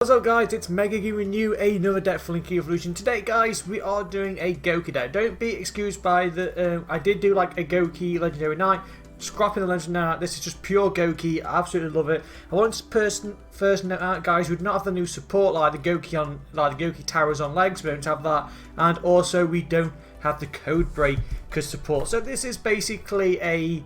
What's up guys, it's Mega giving you another deck for Linky Evolution. Today guys, we are doing a Gouki deck. Don't be excused by the, I did do like a Gouki Legendary Knight, scrapping the Legendary Knight. This is just pure Gouki, I absolutely love it. I want to first note out guys, we do not have the new support like the Gouki towers on legs, we don't have that. And also we don't have the code breaker support. So this is basically a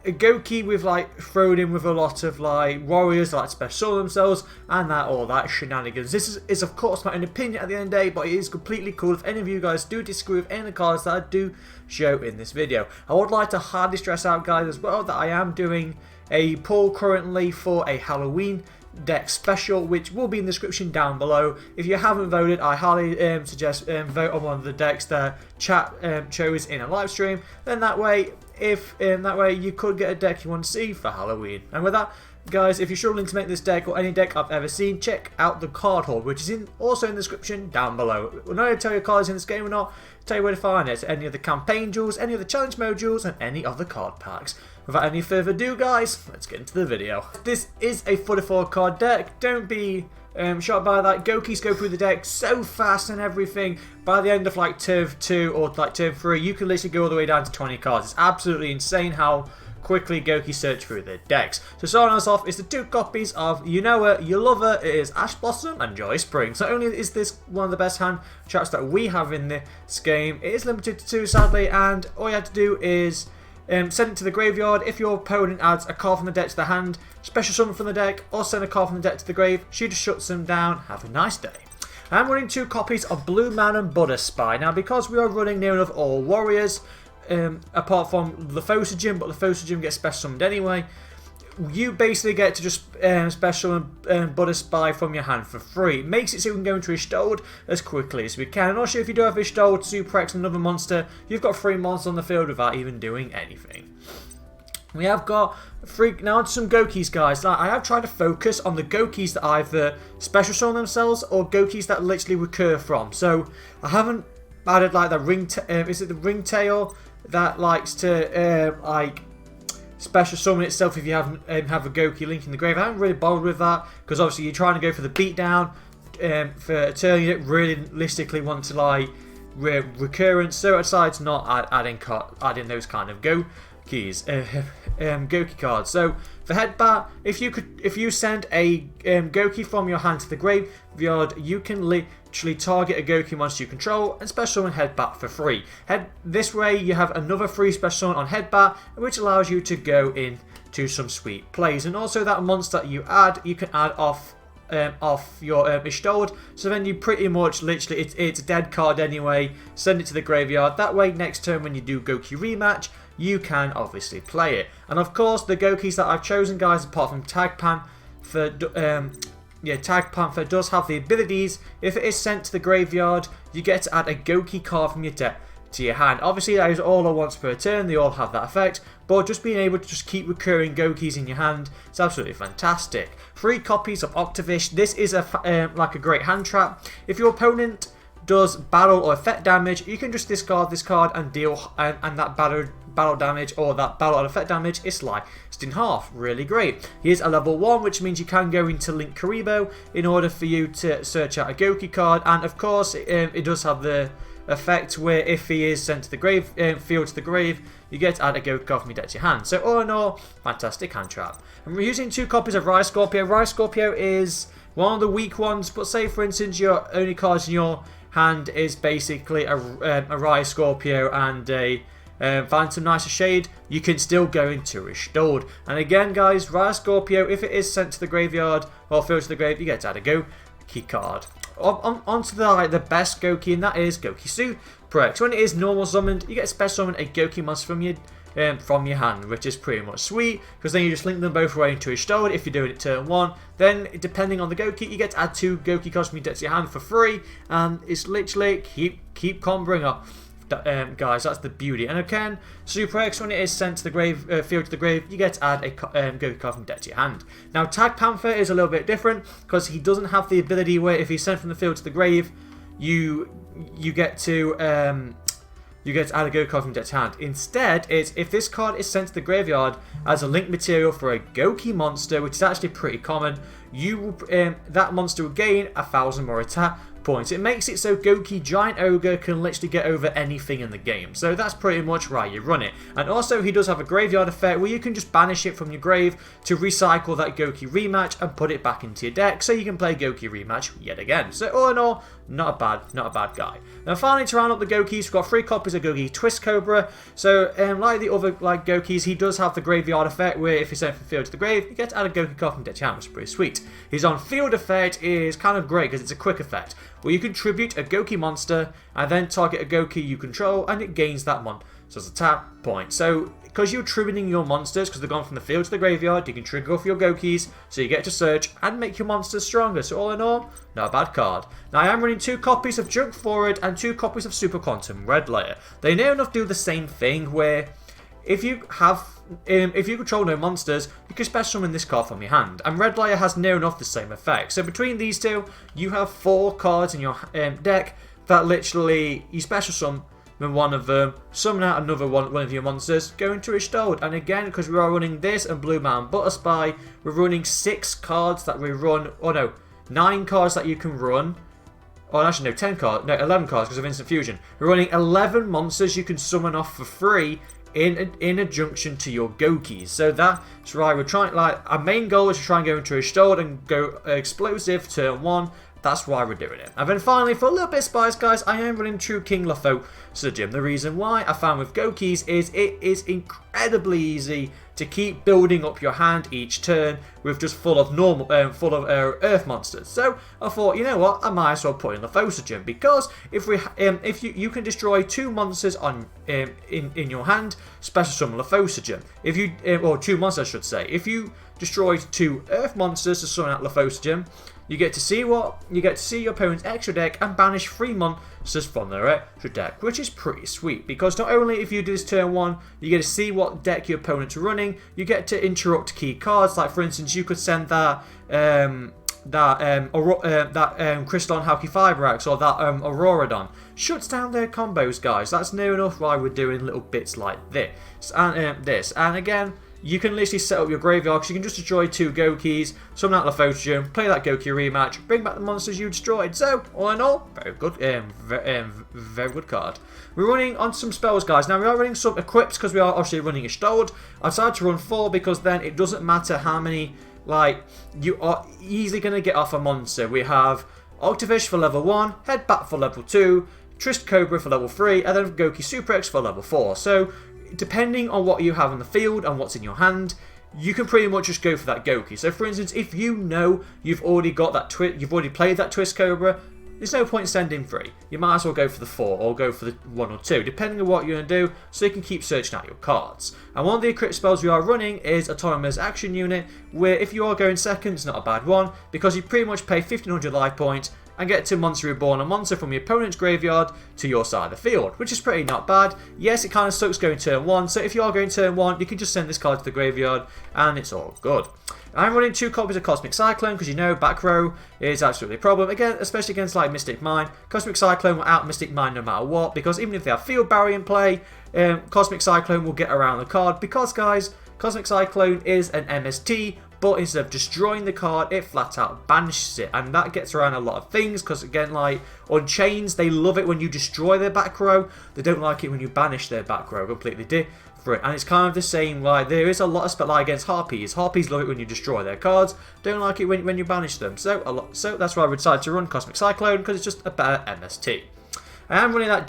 Gouki with like thrown in with a lot of like warriors that like special themselves and all that shenanigans. This is of course my own opinion at the end of the day, but it is completely cool if any of you guys do disagree with any of the cards that I do show in this video. I would like to hardly stress out guys as well that I am doing a poll currently for a Halloween deck special, which will be in the description down below. If you haven't voted, I highly suggest vote on one of the decks that chat chose in a live stream. Then that way, you could get a deck you want to see for Halloween. And with that, guys, if you're struggling to make this deck or any deck I've ever seen, check out the card hall, which is also in the description down below. We're not going to tell you cards in this game or not, tell you where to find it. Any of the campaign jewels, any of the challenge mode jewels, and any of the card packs. Without any further ado guys, let's get into the video. This is a 44 card deck. Don't be shocked by that. Goukis go through the deck so fast and everything. By the end of like turn 2 or like turn 3, you can literally go all the way down to 20 cards. It's absolutely insane how quickly Gouki search through their decks. So starting us off is the 2 copies of You Know Her, You Love Her. It is Ash Blossom and Joy Spring. So not only is this one of the best hand traps that we have in this game, it is limited to 2 sadly, and all you have to do is send it to the graveyard. If your opponent adds a card from the deck to the hand, special summon from the deck, or send a card from the deck to the grave, she just shuts them down. Have a nice day. I'm running 2 copies of Blue Man and Buddha Spy. Now because we are running near enough all warriors, apart from the Phosagym, but the Phosagym gets special summoned anyway, you basically get to just special Buddha Spy from your hand for free. It makes it so you can go into Ishtold as quickly as we can. And also if you do have Ishtold, Super X, another monster, you've got 3 monsters on the field without even doing anything. We have got now on to some Goukis guys. Now, I have tried to focus on the Goukis that either special summon themselves or Goukis that literally recur from. So I haven't added like the is it the ringtail that likes to like special summon itself if you have a Gouki link in the grave. I haven't really bothered with that because obviously you're trying to go for the beatdown for a turn. You don't realistically want to like recurrence, so I decided to not adding those kind of Goukis, Gouki cards. So for Headbat, if you send a Gouki from your hand to the graveyard, you can literally target a Gouki monster you control and special summon Headbat for free. This way you have another free special summon on Headbat, which allows you to go into some sweet plays. And also that monster that you can add off your Ishtold, so then you pretty much literally it's a dead card anyway. Send it to the graveyard. That way next turn when you do Gouki rematch, you can obviously play it. And of course the Goukis that I've chosen guys, apart from Tag Panther, Tag Panther does have the abilities. If it is sent to the graveyard, you get to add a Gouki card from your deck to your hand. Obviously that is all at once per turn, they all have that effect, but just being able to just keep recurring Goukis in your hand is absolutely fantastic. 3 copies of Octavish. This is like a great hand trap. If your opponent does battle or effect damage, you can just discard this card and deal and that battle damage or that battle and effect damage is sliced in half. Really great. He is a level 1, which means you can go into Link Karibo in order for you to search out a Gouki card, and of course it does have the effect where if he is sent to the grave, field to the grave, you get to add a Gouki card from your deck to your hand. So all in all, fantastic hand trap. And we're using 2 copies of Rise Scorpio. Rise Scorpio is one of the weak ones, but say for instance your only cards in your hand is basically a Rise Scorpio and a Phantom Nicer Shade, you can still go into Restored. And again guys, Rise Scorpio, if it is sent to the graveyard or field to the grave, you get to add a Gouki card. On to the best Gouki, and that is Gouki Super X. When it is normal summoned, you get to special summon a Gouki monster from your hand, which is pretty much sweet, because then you just link them both away into Ishtold if you're doing it turn 1. Then depending on the Gouki, you get to add 2 Gouki cards from your deck to your hand for free, and it's literally keep comboing up. Guys, that's the beauty. And again, Super X, when it is sent to the grave, field to the grave, you get to add a Gouki card from deck to your hand. Now Tag Panther is a little bit different because he doesn't have the ability where if he's sent from the field to the grave, you get to you get to add a Gouki card from deck to hand. Instead, it's if this card is sent to the graveyard as a link material for a Gouki monster, which is actually pretty common, that monster will gain 1,000 more attack points. It makes it so Gouki Giant Ogre can literally get over anything in the game. So that's pretty much right, you run it. And also he does have a graveyard effect where you can just banish it from your grave to recycle that Gouki rematch and put it back into your deck so you can play Gouki rematch yet again. So all in all, not a bad guy. Now finally, to round up the Goukis, we've got 3 copies of Gouki Twist Cobra. So like the other Goukis, he does have the graveyard effect where if you send from field to the grave, you get to add a Gouki card from deck to hand, which is pretty sweet. His on field effect is kind of great because it's a quick effect where you contribute a Gouki monster and then target a Gouki you control and it gains that monster's attack point. So because you're tributing your monsters, because they've gone from the field to the graveyard, you can trigger off your Goukis, so you get to search and make your monsters stronger. So all in all, not a bad card. Now I am running 2 copies of Junk Forward and 2 copies of Super Quantum Red Layer. They near enough do the same thing where if you control no monsters, you can special summon this card from your hand. And Red Layer has near enough the same effect. So between these two, you have 4 cards in your deck that literally you special summon one of them, summon out another one of your monsters, go into restored. And again, because we are running this and Blue Mountain Butter Spy, we're running 6 cards that we run, or no, 9 cards that you can run. Oh, actually, no, 10 cards, no, 11 cards because of Instant Fusion. We're running 11 monsters you can summon off for free in adjunction to your Goukis. So that's right, we're trying, like, our main goal is to try and go into restored and go explosive turn 1. That's why we're doing it. And then finally, for a little bit of spice, guys, I am running True King Lotho Sujim. The reason why I found with Goukis is it is incredibly easy to keep building up your hand each turn with just full of earth monsters. So I thought, you know what, I might as well put in the Sujim because if you can destroy 2 monsters on in your hand, special summon Sujim. If you or 2 monsters, I should say. If you destroy 2 earth monsters to summon out Sujim, you get to see your opponent's extra deck and banish 3 monsters from their extra deck, which is pretty sweet because not only if you do this turn 1, you get to see what deck your opponent's running, you get to interrupt key cards. Like for instance, you could send that Crystalline Hauki Fiberax or that Auroradon. Shuts down their combos, guys. That's near enough why we're doing little bits like this. And again, you can literally set up your graveyard because you can just destroy 2 Goukis, summon out Lothotrium, play that Gouki rematch, bring back the monsters you destroyed. So, all in all, very good, very good card. We're running on some spells, guys. Now, we are running some equips because we are obviously running a Stold. I decided to run 4 because then it doesn't matter how many, like, you are easily going to get off a monster. We have Octafish for level 1, Headbat for level 2, Twist Cobra for level 3, and then Gouki Super X for level 4. So, depending on what you have in the field and what's in your hand, you can pretty much just go for that Gouki. So for instance, if you know you've already got that you've already played that Twist Cobra, there's no point sending 3. You might as well go for the 4 or go for the 1 or 2, depending on what you're going to do, so you can keep searching out your cards. And one of the equipped spells we are running is Autonomous Action Unit, where if you are going second, it's not a bad one, because you pretty much pay 1500 life points and get to Monster Reborn, a monster from your opponent's graveyard to your side of the field, which is pretty not bad. Yes, it kind of sucks going turn 1, so if you are going turn 1, you can just send this card to the graveyard and it's all good. I'm running 2 copies of Cosmic Cyclone because you know back row is absolutely a problem. Again, especially against like Mystic Mine. Cosmic Cyclone will out Mystic Mine no matter what, because even if they have Field Barrier in play, Cosmic Cyclone will get around the card because, guys, Cosmic Cyclone is an MST, but instead of destroying the card, it flat out banishes it, and that gets around a lot of things, because again, like, on Chains, they love it when you destroy their back row, they don't like it when you banish their back row, completely different, and it's kind of the same, like, there is a lot of spell like against Harpies love it when you destroy their cards, don't like it when you banish them, so that's why I decided to run Cosmic Cyclone, because it's just a better MST. I am running that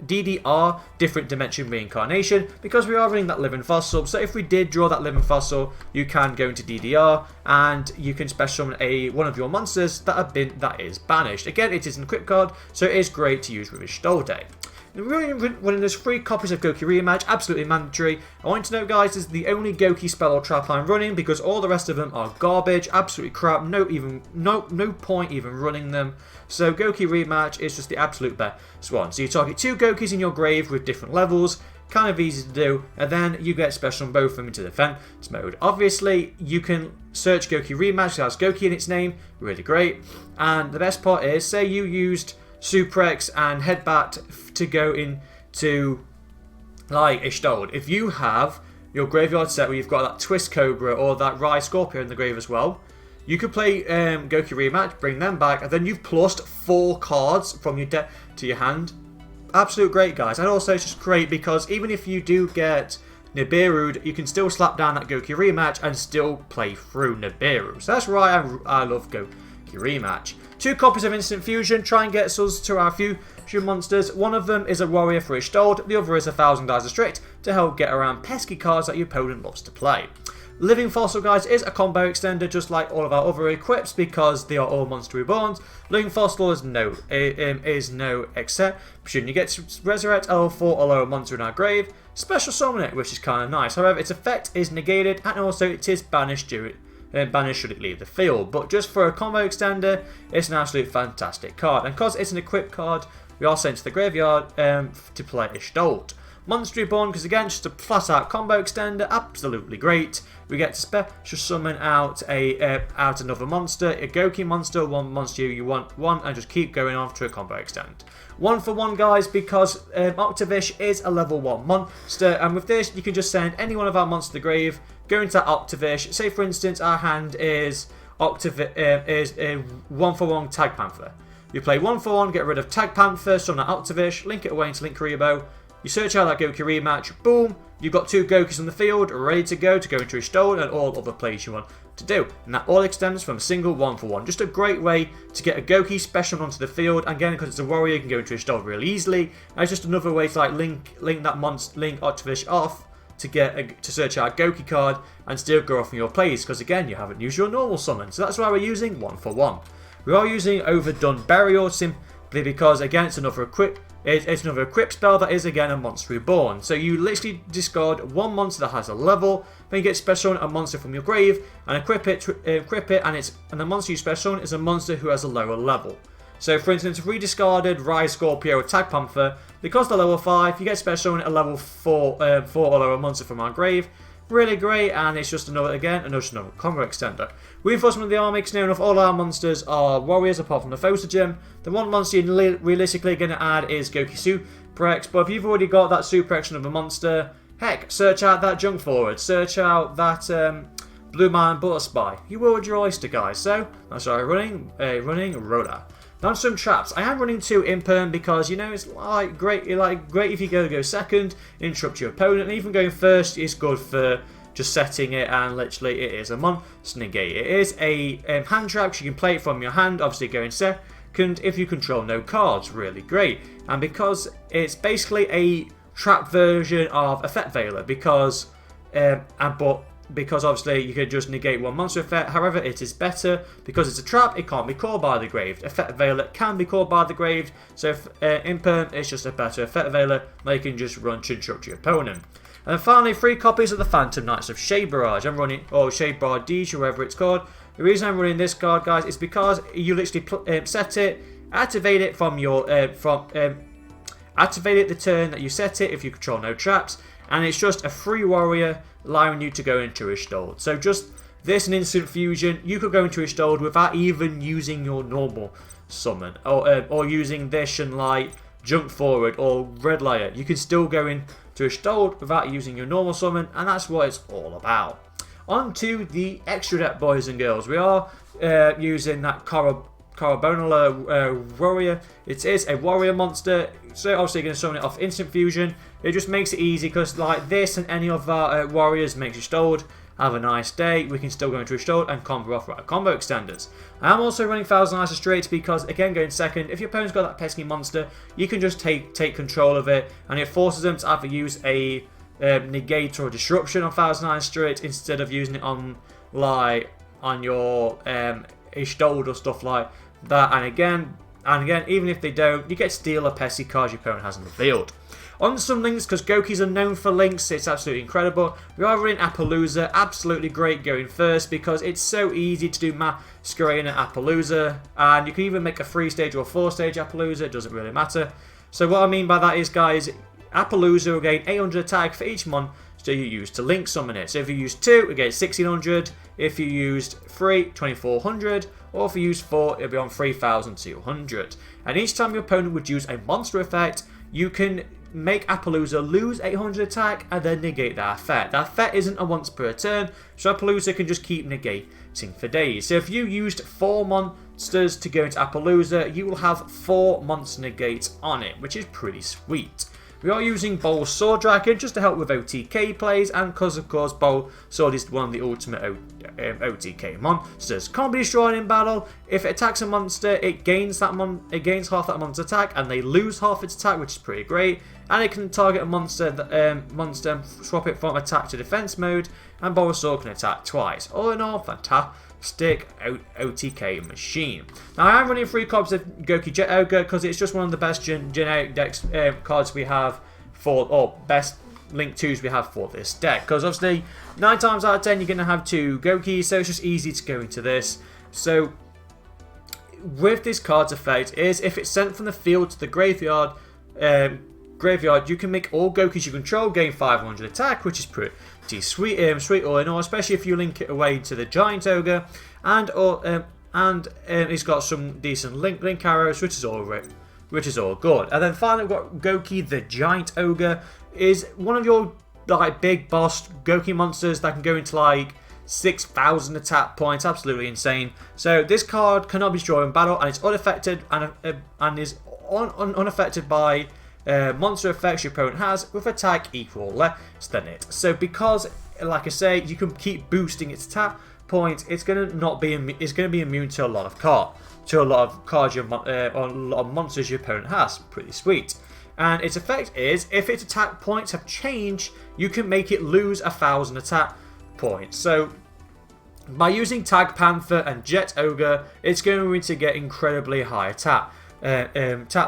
DDR, Different Dimension Reincarnation, because we are running that Living Fossil. So if we did draw that Living Fossil, you can go into DDR and you can special summon one of your monsters that is banished. Again, it is an equip card, so it is great to use with a Stoll Day. We're running those 3 copies of Gouki Rematch, absolutely mandatory. I want you to know, guys, this is the only Gouki spell or trap I'm running because all the rest of them are garbage, absolutely crap, no point even running them. So Gouki Rematch is just the absolute best one. So you target 2 Goukis in your grave with different levels, kind of easy to do, and then you get special on both of them into defense mode. Obviously, you can search Gouki Rematch, it has Gouki in its name, really great. And the best part is, say you used Super X and Headbat to go into to like Ishtold. If you have your graveyard set where you've got that Twist Cobra or that Rise Scorpio in the grave as well, you could play Gouki Rematch, bring them back, and then you've plussed 4 cards from your deck to your hand. Absolute great, guys. And also it's just great because even if you do get Nibiru, you can still slap down that Gouki Rematch and still play through Nibiru. So that's why I love Gouki Rematch. 2 copies of Instant Fusion, try and get us to our fusion monsters. One of them is a warrior for Ishtold, the other is 1,000 Dice of Strict to help get around pesky cards that your opponent loves to play. Living Fossil, guys, is a combo extender just like all of our other equips because they are all monster reborns. Living Fossil is no exception. You get to resurrect L4 or lower monster in our grave, special summon it, which is kind of nice. However, its effect is negated and also it is banished should it leave the field. But just for a combo extender, it's an absolute fantastic card. And because it's an equipped card, we are sent to the graveyard to play Ishtold. Monster Reborn, because again, just a flat out combo extender, absolutely great. We get to special summon out another monster, a Gouki monster, one monster you want one, and just keep going on to a combo extend. 1 for 1, guys, because Octavish is a level 1 monster, and with this you can just send any one of our monsters to the grave, go into that Octavish. Say for instance our hand is a 1 for 1 Tag Panther. You play 1 for 1, get rid of Tag Panther, summon that Octavish, link it away into Link Rebo. You search out that Gouki Rematch, boom, you've got 2 Goukis on the field, ready to go into Ishtold and all other plays you want to do. And that all extends from a single 1 for 1. Just a great way to get a Gouki special onto the field, and again, because it's a warrior, you can go into Ishtold really easily. And it's just another way to like link that monster, link Octavish off to search out a Gouki card and still go off on your plays, because again, you haven't used your normal summon. So that's why we're using 1 for 1. We are using Overdone Burial simply because again, it's another equip spell that is again a monster reborn. So you literally discard 1 monster that has a level, then you get special a monster from your grave and equip it, and the monster you special is a monster who has a lower level. So for instance, if we discarded Rise Scorpio or Tag Panther, because they're level 5, you get special a level 4 or lower monster from our grave. Really great, and it's just another combo extender. Reinforcement of the army, because near enough all our monsters are warriors apart from the Photogem. The one monster you're realistically going to add is Gouki Super X, but if you've already got that Super Action of a monster, heck, search out that Junk Forward, search out that Blue Man Butter Spy. You will with your oyster, guys. So that's why I'm running Rhoda. Now some traps. I am running 2 Imperm because you know it's great if you go second, interrupt your opponent, and even going first is good for just setting it, and literally it is a monster negate. It is a hand trap, so you can play it from your hand, obviously going second if you control no cards. Really great. And because it's basically a trap version of Effect Veiler, because obviously you can just negate 1 monster effect. However, it is better because it's a trap, it can't be called by the grave. Effect Veiler can be called by the grave, so Imperm is just a better Effect Veiler that you can just run to interrupt your opponent. And then finally, 3 copies of the Phantom Knights of Shade Barrage. I'm running, or Shade Barrage, whoever it's called. The reason I'm running this card, guys, is because you literally set it, activate it from your activate it the turn that you set it if you control no traps, and it's just a free warrior allowing you to go into Ishtold. So just this and Instant Fusion, you could go into Ishtold without even using your normal summon, or using this and like Junk Forward or Red Layer. You can still go into Ishtold without using your normal summon, and that's what it's all about. On to the extra deck, boys and girls. We are using that Carabonola warrior. It is a warrior monster, so obviously you're going to summon it off Instant Fusion. It just makes it easy because like this and any of our warriors makes Ishtold. Have a nice day. We can still go into Ishtold and combo off our combo extenders. I am also running 1,000 Dice of Strict because again going second, if your opponent's got that pesky monster, you can just take control of it, and it forces them to either use a negate or a disruption on 1,000 Dice of Strict instead of using it on your Ishtold or stuff like that. And again, even if they don't, you get to steal a pesky card your opponent has in the field. On some links, because Goukis are known for links, it's absolutely incredible. We are running Appaloosa, absolutely great going first because it's so easy to do Masquerade and Appaloosa, and you can even make a 3-stage or 4-stage Appaloosa, it doesn't really matter. So what I mean by that is, guys, Appaloosa will gain 800 attack for each monster you use to link summon it. So if you use 2, it gets 1,600, if you used 3, 2,400, or if you use 4, it'll be on 3,200. And each time your opponent would use a monster effect, you can make Appaloosa lose 800 attack and then negate that effect. That effect isn't a once per turn, so Appaloosa can just keep negating for days. So if you used 4 monsters to go into Appaloosa, you will have 4 monster negates on it, which is pretty sweet. We are using Bowl Sword Dragon just to help with OTK plays, and because of course Bowl Sword is one of the ultimate OTK monsters. Can't be destroyed in battle. If it attacks a monster, it gains half that monster's attack, and they lose half its attack, which is pretty great. And it can target a monster, swap it from attack to defense mode, and Bowl Sword can attack twice. All in all, fantastic OTK machine. Now I am running 3 copies of Gouki Jet Ogre because it's just one of the best generic decks cards we have for, or best Link 2s we have for this deck. Because obviously 9 times out of 10 you're going to have 2 Gouki, so it's just easy to go into this. So with this card's effect is if it's sent from the field to the graveyard, you can make all Goukis you control gain 500 attack, which is pretty sweet, sweet all in all, especially if you link it away to the Giant Ogre, and it's got some decent link arrows, which is all good. And then finally we've got Gouki the Giant Ogre, is one of your like big boss Gouki monsters that can go into like 6,000 attack points, absolutely insane. So this card cannot be destroyed in battle, and it's unaffected and is unaffected by monster effects your opponent has with attack equal or less than it. So because, like I say, you can keep boosting its attack points, it's going to be immune to a lot of cards, or a lot of monsters your opponent has. Pretty sweet. And its effect is if its attack points have changed, you can make it lose 1,000 attack points. So by using Tag Panther and Jet Ogre, it's going to get incredibly high attack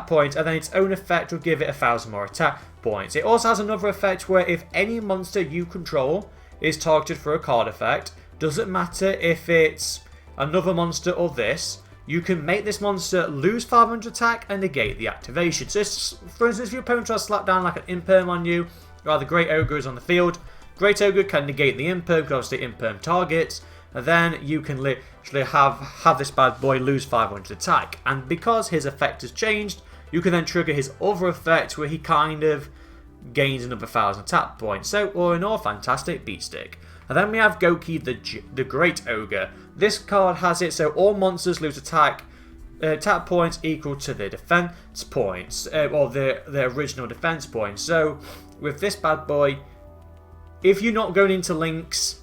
points, and then its own effect will give it 1,000 more attack points. It also has another effect where if any monster you control is targeted for a card effect, doesn't matter if it's another monster or this, you can make this monster lose 500 attack and negate the activation. So for instance, if your opponent tries to slap down like an Imperm on you, while the Great Ogre is on the field, Great Ogre can negate the Imperm because obviously Imperm targets, and then you can literally have this bad boy lose 500 attack. And because his effect has changed, you can then trigger his other effect where he kind of gains another 1,000 attack points. So all in all, fantastic beat stick. And then we have Gouki the Great Ogre. This card has it so all monsters lose attack points equal to their defense points, or their original defense points. So with this bad boy, if you're not going into links,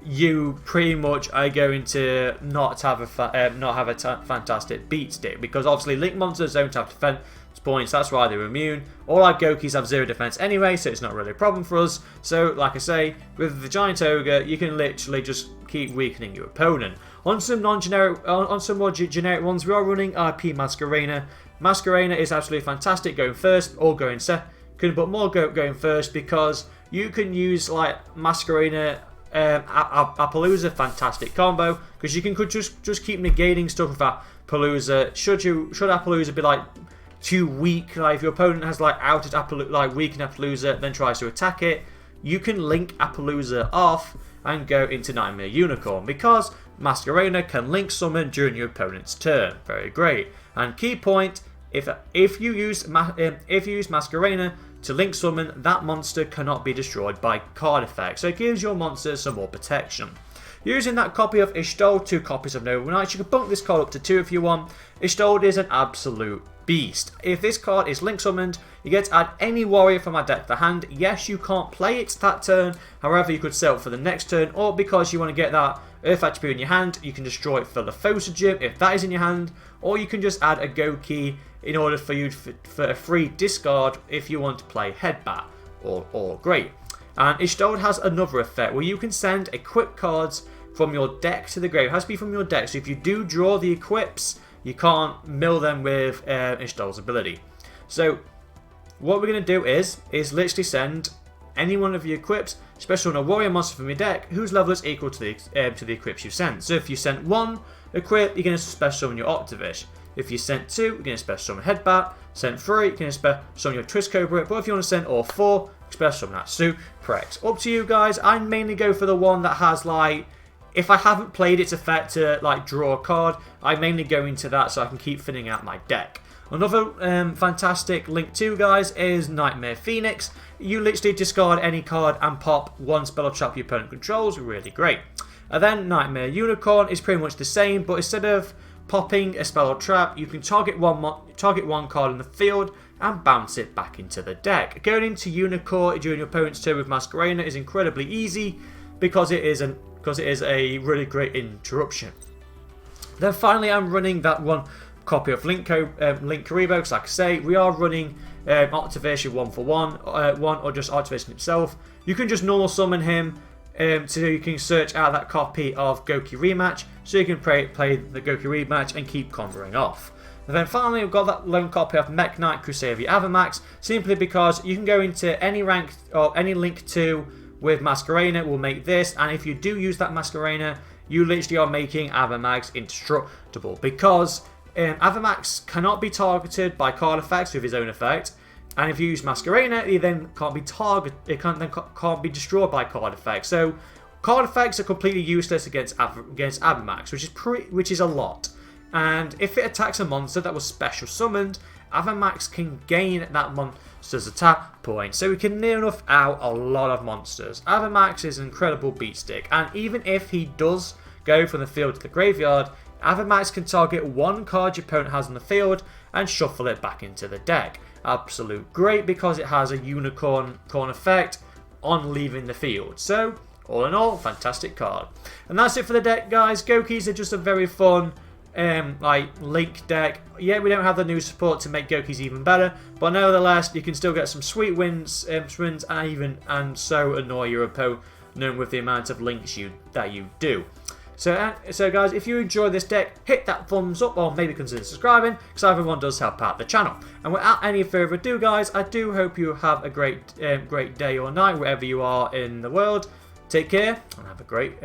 you pretty much are going to not have a fantastic beat stick, because obviously link monsters don't have defense points, that's why they're immune. All our Goukis have 0 defense anyway, so it's not really a problem for us. So like I say, with the Giant Ogre, you can literally just keep weakening your opponent. On some more generic ones, we are running RP Masquerena. Masquerena is absolutely fantastic going first or going second, but more going first because you can use like Masquerena Appaloosa, fantastic combo, because you can just keep negating stuff with Appaloosa. Should Appaloosa be like too weak, like if your opponent has like outed weakened Appaloosa, then tries to attack it, you can link Appaloosa off and go into Nightmare Unicorn, because Masquerena can link summon during your opponent's turn. Very great. And key point: if you use Masquerena to link summon, that monster cannot be destroyed by card effects, so it gives your monster some more protection. Using that copy of Ishtold, 2 copies of Nova Knights, you can bump this card up to 2 if you want. Ishtold is an absolute beast. If this card is link summoned, you get to add any warrior from our deck to the hand. Yes, you can't play it that turn, however you could sell it for the next turn, or because you want to get that Earth attribute in your hand, you can destroy it for the Fosa Gym if that is in your hand, or you can just add a Gouki in order for you for a free discard if you want to play Headbat. All great. And Ishtold has another effect where you can send equip cards from your deck to the grave. It has to be from your deck, so if you do draw the equips, you can't mill them with Ishtold's ability. So what we're going to do is literally send any one of your equips, especially on a warrior monster from your deck, whose level is equal to the equips you sent. So if you sent 1 equip, you're going to special summon your Octavish. If you sent 2, you're going to special summon Headbat. Sent 3, you're going to special summon your Twist Cobra. But if you want to send all 4, special summon that Suprex. Up to you guys. I mainly go for the one that has like if I haven't played its effect to like draw a card, I mainly go into that so I can keep filling out my deck. Another fantastic link too, guys, is Nightmare Phoenix. You literally discard any card and pop one spell or trap your opponent controls. Really great. And then Nightmare Unicorn is pretty much the same, but instead of popping a spell or trap, you can target one card in the field and bounce it back into the deck. Going into Unicorn during your opponent's turn with Masquerader is incredibly easy because it is a really great interruption. Then finally, I'm running that one copy of Link Karibo, because like I say, we are running activation 1-for-1, or just activation itself. You can just normal summon him, so you can search out that copy of Gouki Rematch, so you can play the Gouki Rematch and keep comboing off. And then finally, we've got that lone copy of Mech Knight Crusader Avamax, simply because you can go into any rank or any Link 2 with Masquerader will make this, and if you do use that Masquerader, you literally are making Avamax indestructible, because Avamax cannot be targeted by card effects with his own effect, and if you use Masquerader, he then can't be can't be destroyed by card effects. So card effects are completely useless against Avamax, which is a lot. And if it attacks a monster that was special summoned, Avamax can gain that monster's attack point, so we can near enough out a lot of monsters. Avamax is an incredible beat stick, and even if he does go from the field to the graveyard, Avamax can target one card your opponent has on the field and shuffle it back into the deck. Absolute great, because it has a unicorn effect on leaving the field. So, all in all, fantastic card. And that's it for the deck, guys. Goukis are just a very fun like Link deck. Yeah, we don't have the new support to make Goukis even better, but nevertheless, you can still get some sweet wins, and so annoy your opponent with the amount of links that you do. So guys, if you enjoyed this deck, hit that thumbs up, or maybe consider subscribing, because everyone does help out the channel. And without any further ado, guys, I do hope you have a great day or night wherever you are in the world. Take care and have a great